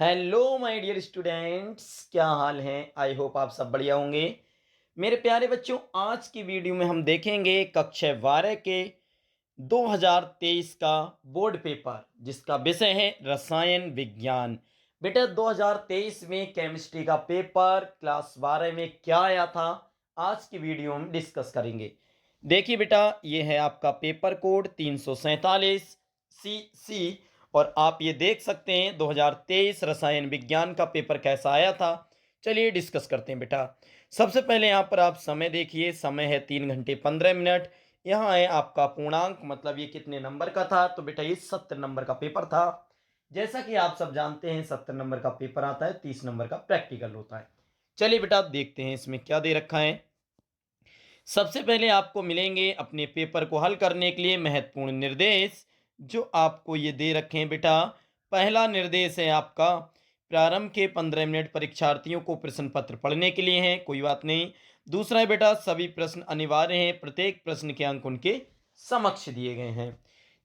Hello my dear students, क्या हाल है। I hope आप सब बढ़िया होंगे। मेरे प्यारे बच्चों, आज की वीडियो में हम देखेंगे कक्षा 12 के 2023 का बोर्ड पेपर, जिसका विषय है रसायन विज्ञान। बेटा 2023 में केमिस्ट्री का पेपर क्लास 12 में क्या आया था, आज की वीडियो में डिस्कस करेंगे। देखिए बेटा, ये है आपका पेपर कोड 347 CC। और आप ये देख सकते हैं 2023 रसायन विज्ञान का पेपर कैसा आया था। चलिए डिस्कस करते हैं बेटा। सबसे पहले यहाँ पर आप समय देखिए, समय है 3 घंटे 15 मिनट। यहाँ है आपका पूर्णांक, मतलब ये कितने नंबर का था, तो बेटा ये 70 नंबर का पेपर था। जैसा कि आप सब जानते हैं 70 नंबर का पेपर आता है, 30 नंबर का प्रैक्टिकल होता है। चलिए बेटा, आप देखते हैं इसमें क्या दे रखा है। सबसे पहले आपको मिलेंगे अपने पेपर को हल करने के लिए महत्वपूर्ण निर्देश, जो आपको ये दे रखे हैं बेटा। पहला निर्देश है आपका, प्रारंभ के 15 मिनट परीक्षार्थियों को प्रश्न पत्र पढ़ने के लिए है, कोई बात नहीं। दूसरा है बेटा, सभी प्रश्न अनिवार्य हैं, प्रत्येक प्रश्न के अंक उनके समक्ष दिए गए हैं।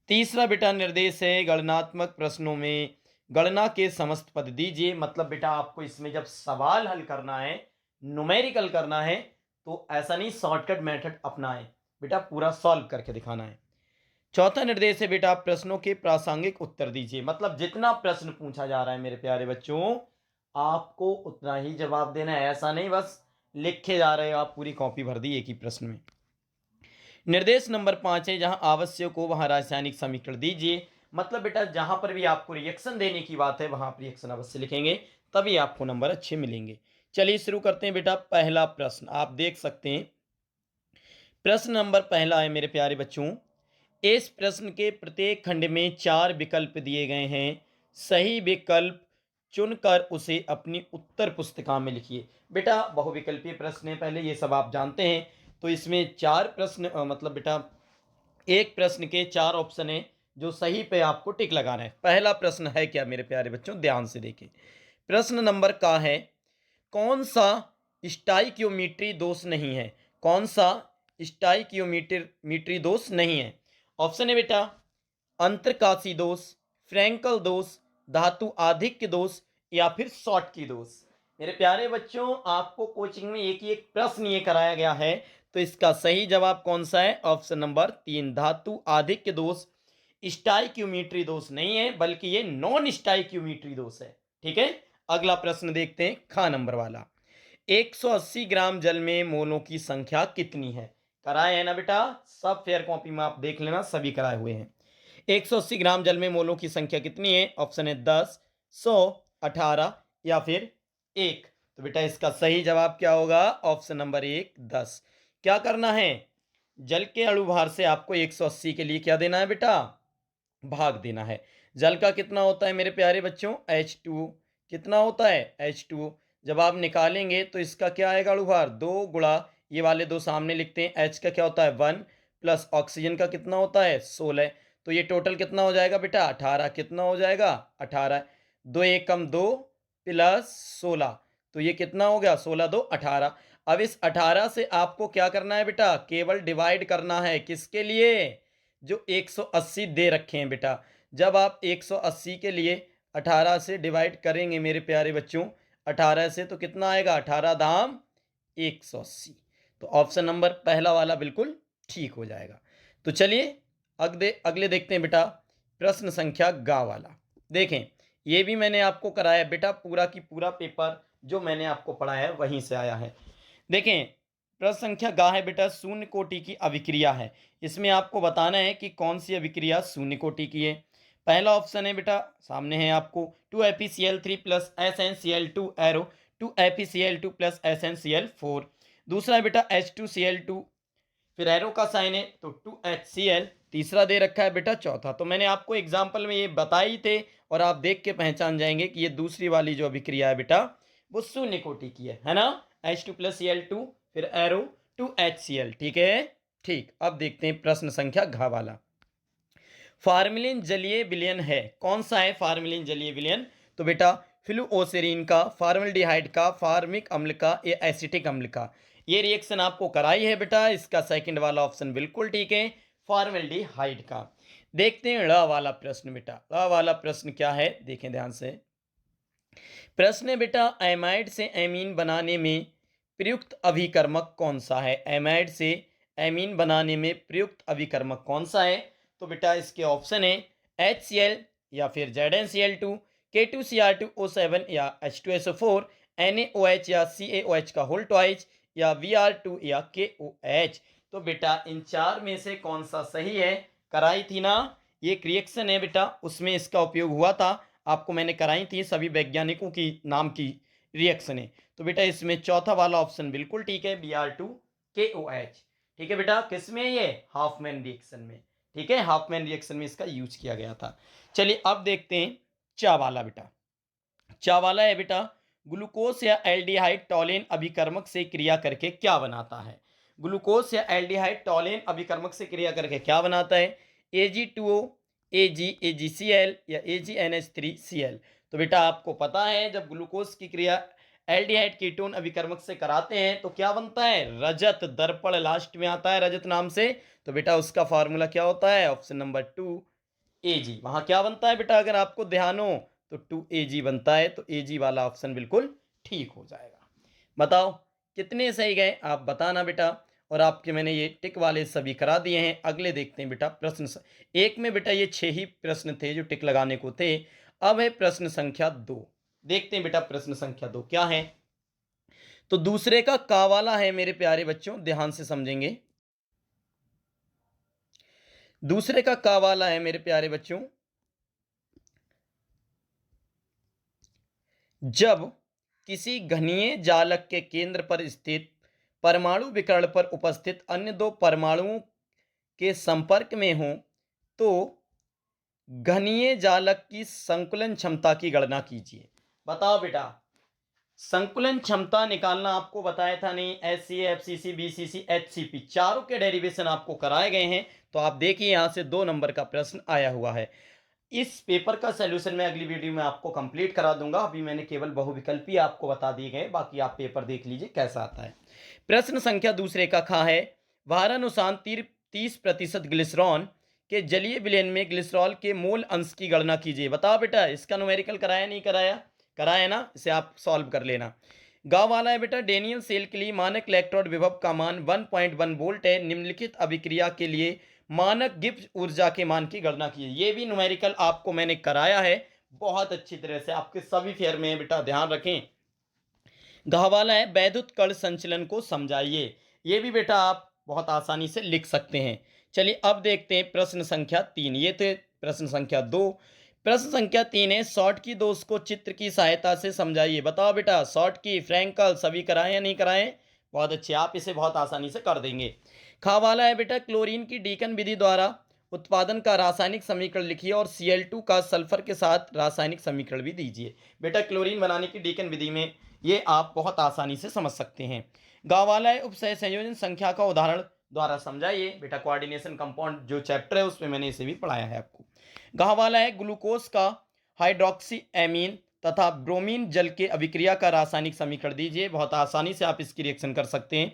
तीसरा बेटा निर्देश है, गणनात्मक प्रश्नों में गणना के समस्त पद दीजिए। मतलब बेटा आपको इसमें जब सवाल हल करना है, न्यूमेरिकल करना है, तो ऐसा नहीं शॉर्टकट मेथड अपनाएं, बेटा पूरा सॉल्व करके दिखाना है। चौथा निर्देश है बेटा, प्रश्नों के प्रासंगिक उत्तर दीजिए। मतलब जितना प्रश्न पूछा जा रहा है मेरे प्यारे बच्चों, आपको उतना ही जवाब देना है। ऐसा नहीं बस लिखे जा रहे हो आप, पूरी कॉपी भर दी एक ही प्रश्न में। निर्देश नंबर 5 है, जहां आवश्यक हो वहां रासायनिक समीकरण दीजिए। मतलब बेटा जहां पर भी आपको रिएक्शन देने की बात है, वहां आप रिएक्शन अवश्य लिखेंगे, तभी आपको नंबर अच्छे मिलेंगे। चलिए शुरू करते हैं बेटा। पहला प्रश्न आप देख सकते हैं। प्रश्न नंबर पहला है मेरे प्यारे बच्चों, इस प्रश्न के प्रत्येक खंड में 4 विकल्प दिए गए हैं। सही विकल्प चुनकर उसे अपनी उत्तर पुस्तिका में लिखिए। बेटा बहुविकल्पीय प्रश्न है, पहले ये सब आप जानते हैं। तो इसमें 4 प्रश्न मतलब बेटा एक प्रश्न के 4 ऑप्शन है, जो सही पे आपको टिक लगाना है। पहला प्रश्न है क्या मेरे प्यारे बच्चों, ध्यान से देखिए। प्रश्न नंबर का है, कौन सा स्टाइकियोमीट्री दोष नहीं है। कौन सा स्टाइकियोमीट्री दोष नहीं है। ऑप्शन है बेटा, अंतरकाशी दोष, फ्रैंकल दोष, धातु आधिक्य दोष, या फिर शॉर्ट की दोष। मेरे प्यारे बच्चों, आपको कोचिंग में एक ही एक प्रश्न ये कराया गया है, तो इसका सही जवाब कौन सा है। ऑप्शन नंबर 3, धातु आधिक्य दोष। स्टाइक्यूमीट्री दोष नहीं है, बल्कि ये नॉन स्टाइक्यूमीट्री दोष है। ठीक है, अगला प्रश्न देखते हैं, खा नंबर वाला। 180 ग्राम जल में मोलों की संख्या कितनी है। कराए है ना बेटा, सब फेयर कॉपी में आप देख लेना, सभी कराए हुए हैं। 180 ग्राम जल में मोलों की संख्या कितनी है। ऑप्शन है 10, 100, 18 या फिर 1। तो बेटा इसका सही जवाब क्या होगा। Option number 1, 10। क्या करना है, जल के अणुभार से आपको 180 के लिए क्या देना है बेटा, भाग देना है। जल का कितना होता है मेरे प्यारे बच्चों, H2। कितना होता है, H2। जब आप निकालेंगे तो इसका क्या आएगा अणुभार, 2 गुणा, ये वाले दो सामने लिखते हैं, H का क्या होता है 1, प्लस ऑक्सीजन का कितना होता है 16। तो ये टोटल कितना हो जाएगा बेटा 18। कितना हो जाएगा 18। 2 एक कम 2 प्लस 16, तो ये कितना हो गया 16 2 18। अब इस 18 से आपको क्या करना है बेटा, केवल डिवाइड करना है, किसके लिए, जो 180 दे रखे हैं बेटा। जब आप 180 के लिए 18 से डिवाइड करेंगे मेरे प्यारे बच्चों, 18 से तो कितना आएगा, 18 धाम 180। तो ऑप्शन नंबर पहला वाला बिल्कुल ठीक हो जाएगा। तो चलिए अगले अगले देखते हैं बेटा, प्रश्न संख्या गा वाला। देखें, ये भी मैंने आपको कराया बेटा, पूरा की पूरा पेपर जो मैंने आपको पढ़ाया है वहीं से आया है। देखें, प्रश्न संख्या गा है बेटा, शून्य कोटि की अभिक्रिया है। इसमें आपको बताना है कि कौन सी अभिक्रिया शून्य कोटि की है। पहला ऑप्शन है बेटा, सामने है आपको, 2FeCl3 plus SnCl2 arrow 2FeCl2 plus SnCl4। दूसरा है बेटा H2Cl2, फिर एरो का साइन है तो 2HCl। तीसरा दे रखा है बेटा चौथा। तो मैंने आपको एग्जाम्पल में ये बताई थे, और आप देख के पहचान जाएंगे कि ये दूसरी वाली जो अभिक्रिया है बेटा, वो शून्य कोटि की है ना। H2+Cl2 फिर एरो 2HCl। ठीक है, ठीक। अब देखते हैं प्रश्न संख्या घ वाला। फार्मिलिन जलीय विलयन है, कौन सा है फार्मिलिन जलीय विलयन। तो बेटा फ्लूओसेरीन का, फार्मल्डिहाइड का, फार्मिक अम्ल का, या एसिटिक अम्ल का। ये रिएक्शन आपको कराई है बेटा, इसका सेकंड वाला ऑप्शन बिल्कुल ठीक है, फार्मल्डिहाइड का। देखते हैं ड़ वाला प्रश्न बेटा। ड़ वाला प्रश्न क्या है, देखें ध्यान से। प्रश्न है बेटा, एमाइड से एमीन बनाने में प्रयुक्त अभिकर्मक कौन सा है? एमाइड से एमीन बनाने में प्रयुक्त अभिकर्मक कौन सा है? तो बेटा इसके ऑप्शन है HCl या फिर ZnCl2, K2Cr2O7 या H2SO4, NaOH या CaOH का होल ट्वाइस या Br2 या KOH। तो बेटा इन चार में से कौन सा सही है? कराई थी ना, ये एक रिएक्शन है बेटा, उसमें इसका उपयोग हुआ था, आपको मैंने कराई थी सभी वैज्ञानिकों की नाम की रिएक्शन है। तो बेटा इसमें चौथा वाला ऑप्शन बिल्कुल ठीक है, Br2 KOH। ठीक है बेटा, किसमें? ये हाफमैन रिएक्शन में। ठीक है, हाफमैन रिएक्शन में इसका यूज किया गया था। चलिए अब देखते हैं चा वाला बेटा। चा वाला है बेटा, ग्लूकोज या एल्डिहाइड टॉलेन अभिकर्मक से क्रिया करके क्या बनाता है? ग्लूकोज या एल्डिहाइड टॉलेन अभिकर्मक से क्रिया करके क्या बनाता है? Ag2O, AgAgCl या AgNH3Cl। तो बेटा आपको पता है जब ग्लूकोज की क्रिया एल्डिहाइड कीटोन अभिकर्मक से कराते हैं तो क्या बनता है? रजत दर्पण लास्ट में आता है रजत नाम से। तो बेटा उसका फॉर्मूला क्या होता है? Option number 2 Ag। वहां क्या बनता है बेटा, अगर आपको ध्यान हो तो 2Ag बनता है। तो Ag वाला ऑप्शन बिल्कुल ठीक हो जाएगा। बताओ कितने सही गए, आप बताना बेटा। और आपके मैंने ये टिक वाले सभी करा दिए हैं। अगले देखते हैं बेटा प्रश्न एक में बेटा ये 6 ही प्रश्न थे जो टिक लगाने को थे। अब है प्रश्न संख्या 2। देखते हैं बेटा प्रश्न संख्या 2 क्या है। तो दूसरे का वाला है मेरे प्यारे बच्चों, ध्यान से समझेंगे। दूसरे का वाला है मेरे प्यारे बच्चों, जब किसी घनीय जालक के केंद्र पर स्थित परमाणु विकर्ण पर उपस्थित अन्य दो परमाणुओं के संपर्क में हो तो घनीय जालक की संकुलन क्षमता की गणना कीजिए। बताओ बेटा, संकुलन क्षमता निकालना आपको बताया था नहीं? HCl, FCC, BCC, HCP चारों के डेरिवेशन आपको कराए गए हैं। तो आप देखिए यहां से 2 नंबर का प्रश्न आया हुआ है। इस पेपर का सलूशन मैं अगली वीडियो में आपको कंप्लीट करा दूंगा। अभी मैंने केवल बहुविकल्पी आपको बता दिए गए, बाकी आप पेपर देख लीजिए कैसा आता है। प्रश्न संख्या दूसरे का खा है, भारानुसार 30% ग्लिसरॉल के जलीय विलयन में ग्लिसरॉल के मोल अंश की गणना कीजिए। बताओ बेटा इसका न्यूमेरिकल कराया नहीं कराया? कराया ना, इसे आप सॉल्व कर लेना। गांव वाला है बेटा, डेनियल सेल के लिए मानक इलेक्ट्रोड विभव का मान 1.1 वोल्ट है। निम्नलिखित अभिक्रिया के लिए मानक गिब्स ऊर्जा के मान की गणना कीजिए। ये भी न्यूमेरिकल आपको मैंने कराया है बहुत अच्छी तरह से, आपके सभी फेयर में है बेटा, ध्यान रखें। गहवाला है, वैद्युत कण संचलन को समझाइए। ये भी बेटा आप बहुत आसानी से लिख सकते हैं। चलिए अब देखते हैं प्रश्न संख्या 3। ये थे प्रश्न संख्या 2। प्रश्न संख्या 3 है, शॉर्ट की दोष को चित्र की सहायता से समझाइए। बताओ बेटा, शॉर्ट की फ्रैंकल सभी कराएं या नहीं कराएं? बहुत अच्छे, आप इसे बहुत आसानी से कर देंगे। खावाला है बेटा, क्लोरीन की डीकन विधि द्वारा उत्पादन का रासायनिक समीकरण लिखिए और Cl2 का सल्फर के साथ रासायनिक समीकरण भी दीजिए। बेटा क्लोरीन बनाने की डीकन विधि में ये आप बहुत आसानी से समझ सकते हैं। गाँव वाला है, उपसय संयोजन संख्या का उदाहरण द्वारा समझाइए। बेटा कोऑर्डिनेशन कंपाउंड जो चैप्टर है उसमें मैंने इसे भी पढ़ाया है आपको। गाँव वाला है, ग्लूकोज का हाइड्रोक्सी एमीन तथा ब्रोमीन जल के अभिक्रिया का रासायनिक समीकरण दीजिए। बहुत आसानी से आप इसकी रिएक्शन कर सकते हैं।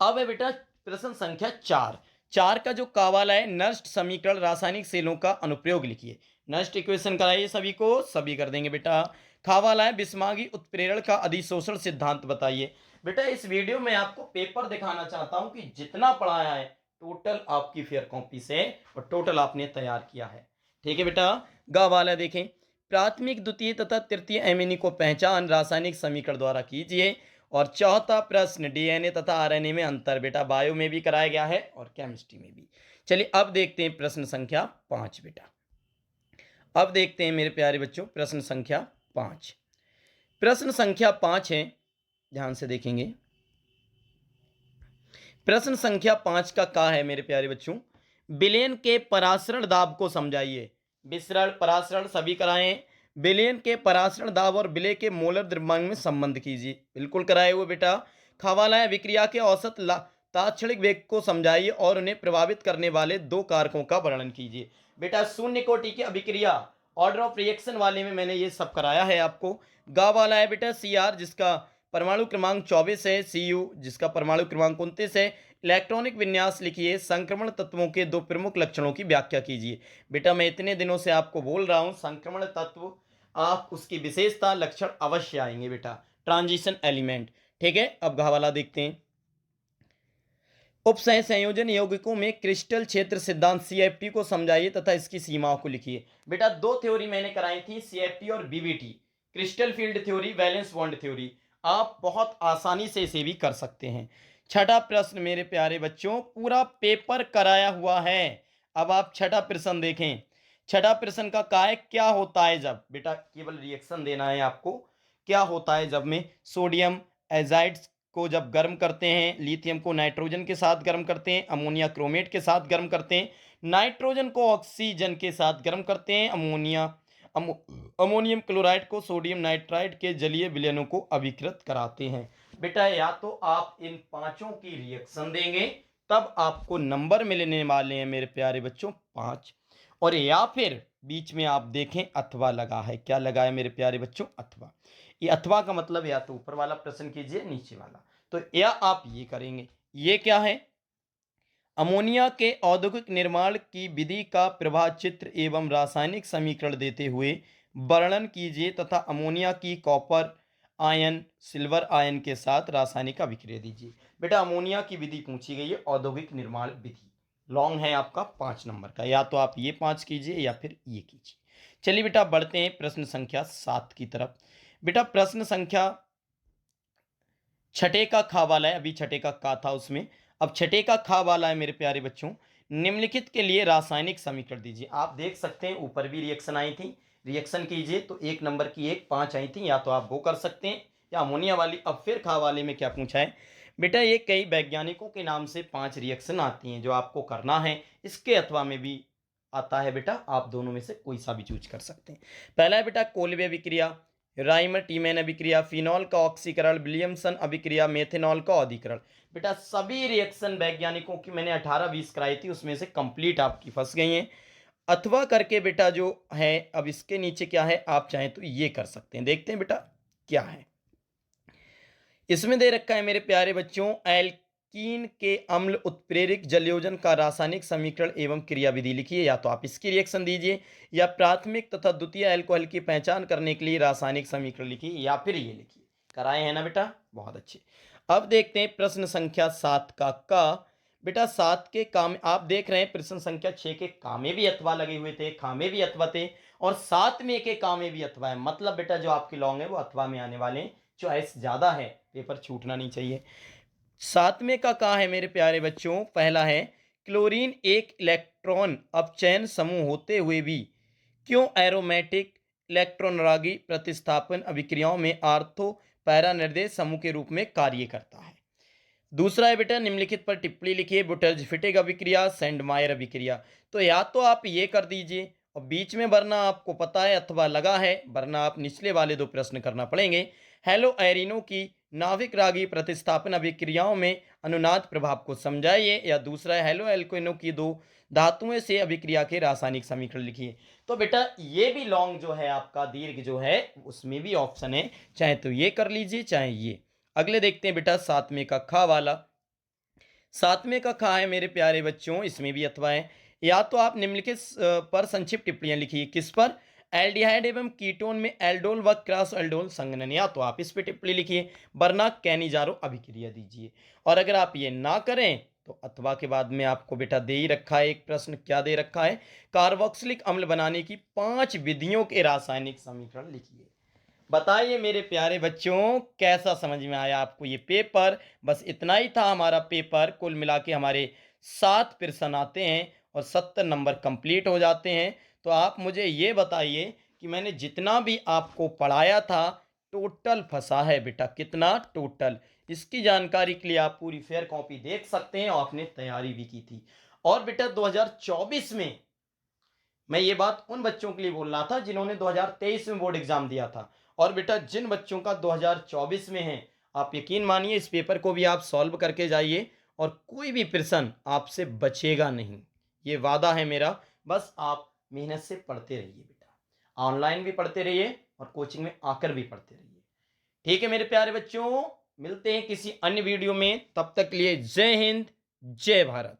अब है बेटा प्रश्न संख्या 4। 4 का जो कावाला है, नष्ट समीकरण रासायनिक सेलों का अनुप्रयोग लिखिए। नष्ट इक्वेशन कराइए सभी को, सभी कर देंगे बेटा। खावाला है, बिस्मागी उत्प्रेरण का अधिशोषण सिद्धांत बताइए। बेटा इस वीडियो में आपको पेपर दिखाना चाहता हूं कि जितना पढ़ाया है टोटल आपकी फेयर कॉपी से और टोटल आपने तैयार किया है। ठीक है बेटा, गा वाला देखें, प्राथमिक द्वितीय तथा तृतीय एमिनी को पहचान रासायनिक समीकरण द्वारा कीजिए। और चौथा प्रश्न, डीएनए तथा आरएनए में अंतर। बेटा बायो में भी कराया गया है और केमिस्ट्री में भी। चलिए अब देखते हैं प्रश्न संख्या 5 बेटा। अब देखते हैं मेरे प्यारे बच्चों प्रश्न संख्या 5। प्रश्न संख्या 5 है, ध्यान से देखेंगे। प्रश्न संख्या 5 का है मेरे प्यारे बच्चों, विलयन के परासरण दाब को समझाइए। विसरण परासरण सभी कराएं। विलयन के परासरण दाब और विलय के मोलर द्रव्यमान में संबंध कीजिए। बिल्कुल कराए हुए बेटा। खवाला है, विक्रिया के औसत तात्क्षणिक वेग को समझाइए और उन्हें प्रभावित करने वाले दो कारकों का वर्णन कीजिए। बेटा शून्य कोटि की अभिक्रिया ऑर्डर ऑफ रिएक्शन वाले में मैंने ये सब कराया है आपको। गा वाला है बेटा, Cr जिसका परमाणु क्रमांक 24 है, Cu जिसका परमाणु क्रमांक 29 है। इलेक्ट्रॉनिक विन्यास लिखिए। संक्रमण तत्वों के दो प्रमुख लक्षणों की व्याख्या कीजिए। बेटा मैं इतने दिनों से आपको बोल रहा हूं, संक्रमण तत्व आप उसकी विशेषता लक्षण अवश्य आएंगे बेटा। ट्रांजिशन एलिमेंट, ठीक है। अब घ वाला देखते हैं। उपसह संयोजन यौगिकों में क्रिस्टल क्षेत्र सिद्धांत सीएफटी को समझाइए तथा इसकी सीमाओं को लिखिए। बेटा दो थ्योरी मैंने कराई थी, सीएफटी और BBT, crystal field theory, valence bond theory. आप बहुत आसानी से इसे भी कर सकते हैं। छठा प्रश्न मेरे प्यारे बच्चों, पूरा पेपर कराया हुआ है। अब आप छठा प्रश्न देखें। छठा प्रश्न का क्या है, क्या होता है जब, बेटा केवल रिएक्शन देना है आपको। क्या होता है जब में सोडियम एजाइड्स को जब गर्म करते हैं, लिथियम को नाइट्रोजन के साथ गर्म करते हैं, अमोनिया क्रोमेट के साथ गर्म करते हैं, नाइट्रोजन को ऑक्सीजन के साथ गर्म करते हैं, अमोनियम क्लोराइड को सोडियम नाइट्राइड के जलीय विलयनों को अभिकृत कराते हैं। बेटा या तो आप इन पांचों की रिएक्शन देंगे तब आपको नंबर मिलने वाले हैं मेरे प्यारे बच्चों 5, और या फिर बीच में आप देखें अथवा लगा है। क्या लगा है मेरे प्यारे बच्चों, अथवा। ये अथवा का मतलब या तो ऊपर वाला प्रश्न कीजिए नीचे वाला, तो या आप ये करेंगे। ये क्या है, अमोनिया के औद्योगिक निर्माण की विधि का प्रवाह चित्र एवं रासायनिक समीकरण देते हुए वर्णन कीजिए तथा अमोनिया की कॉपर आयन सिल्वर आयन के साथ रासायनिक अभिक्रिया दीजिए। बेटा अमोनिया की विधि पूछी गई है, औद्योगिक निर्माण विधि। लॉन्ग है आपका 5 नंबर का, या तो आप ये 5 कीजिए या फिर ये कीजिए। चलिए बेटा बढ़ते हैं प्रश्न संख्या 7 की तरफ। बेटा प्रश्न संख्या छठे का खा वाला है, अभी छठे का का था उसमें, अब छठे का खा वाला है मेरे प्यारे बच्चों। निम्नलिखित के लिए रासायनिक समीकरण दीजिए। आप देख सकते हैं ऊपर भी रिएक्शन आई थी, रिएक्शन कीजिए तो 1 नंबर की 1 5 आई थी, या तो आप वो कर सकते हैं या अमोनिया वाली। अब फिर खा वाले में क्या पूछा है बेटा, ये कई वैज्ञानिकों के नाम से 5 रिएक्शन आती हैं जो आपको करना है। इसके अथवा में भी आता है बेटा, आप दोनों में से कोई सा भी चूज कर सकते हैं। पहला है बेटा कोलवे अभिक्रिया, राइमर टीमैन अभिक्रिया, फिनॉल का ऑक्सीकरण, विलियमसन अभिक्रिया, मेथेनॉल का औदीकरण। बेटा सभी रिएक्शन वैज्ञानिकों की मैंने 18-20 कराई थी, उसमें से कंप्लीट आपकी फंस गई हैं। अथवा करके बेटा जो है, अब इसके नीचे क्या है, आप चाहें तो ये कर सकते हैं। देखते हैं बेटा क्या है इसमें दे रखा है मेरे प्यारे बच्चों। एल्कीन के अम्ल उत्प्रेरक जलयोजन का रासायनिक समीकरण एवं क्रियाविधि लिखिए। या तो आप इसकी रिएक्शन दीजिए या प्राथमिक तथा द्वितीय अल्कोहल की पहचान करने के लिए रासायनिक समीकरण लिखिए, या फिर ये लिखिए। कराए हैं ना बेटा, बहुत अच्छे। अब देखते हैं प्रश्न संख्या 7 का बेटा 7 के काम आप देख रहे हैं, प्रश्न संख्या 6 के कामे भी अथवा लगे हुए थे, खामे भी अथवा थे, और 7 में के कामे भी अथवा है। मतलब बेटा जो आपके लॉन्ग है वो अथवा में आने वाले हैं। चॉइस ज्यादा है, पेपर छूटना नहीं चाहिए। 7वें का कहा है मेरे प्यारे बच्चों, पहला है क्लोरीन एक इलेक्ट्रॉन अपचयन समूह होते हुए भी क्यों एरोमेटिक इलेक्ट्रॉनरागी प्रतिस्थापन अभिक्रियाओं में आर्थो पैरा निर्देश समूह के रूप में कार्य करता है। दूसरा है बेटा निम्नलिखित पर टिप्पणी लिखिए, बुटर्ज फिटिक अभिक्रिया, सेंडमायर अभिक्रिया। तो या तो आप ये कर दीजिए, और बीच में वरना आपको पता है अथवा लगा है, वरना आप निचले वाले 2 प्रश्न करना पड़ेंगे। हेलो एरिनो की नाविक रागी प्रतिस्थापन अभिक्रियाओं में अनुनाद प्रभाव को समझाइए, या दूसरा है हेलो एल्केनो की 2 धातुओं से अभिक्रिया के रासायनिक समीकरण लिखिए। तो बेटा ये भी लॉन्ग जो है आपका दीर्घ जो है उसमें भी ऑप्शन है, चाहे तो ये कर लीजिए चाहे ये। अगले देखते हैं बेटा 7वें का खा वाला। 7वें का खा है मेरे प्यारे बच्चों, इसमें भी अथवा है। या तो आप निम्नलिखित पर संक्षिप्त टिप्पणियां लिखिए। किस पर, एल्डिहाइड एवं कीटोन में एल्डोल व क्रॉस एल्डोल संघनन। या तो आप इस पे टिप्पणी लिखिए, वरना कैनिजारो अभिक्रिया दीजिए। और अगर आप ये ना करें तो अथवा के बाद में आपको बेटा दे ही रखा है एक प्रश्न। क्या दे रखा है, कार्बोक्सिलिक अम्ल बनाने की 5 विधियों के रासायनिक समीकरण लिखिए। बताइए मेरे प्यारे बच्चों कैसा समझ में आया आपको ये पेपर। बस इतना ही था हमारा पेपर। कुल मिला के हमारे 7 प्रश्न आते हैं और 70 नंबर कंप्लीट हो जाते हैं। तो आप मुझे ये बताइए कि मैंने जितना भी आपको पढ़ाया था टोटल फंसा है बेटा कितना टोटल। इसकी जानकारी के लिए आप पूरी फेयर कॉपी देख सकते हैं, और आपने तैयारी भी की थी। और बेटा 2024 में मैं ये बात उन बच्चों के लिए बोल रहा था जिन्होंने 2023 में बोर्ड एग्जाम दिया था। और बेटा जिन बच्चों का 2024 में है, आप यकीन मानिए इस पेपर को भी आप सॉल्व करके जाइए और कोई भी प्रश्न आपसे बचेगा नहीं, ये वादा है मेरा। बस आप मेहनत से पढ़ते रहिए बेटा, ऑनलाइन भी पढ़ते रहिए और कोचिंग में आकर भी पढ़ते रहिए। ठीक है मेरे प्यारे बच्चों, मिलते हैं किसी अन्य वीडियो में, तब तक के लिए जय हिंद जय भारत।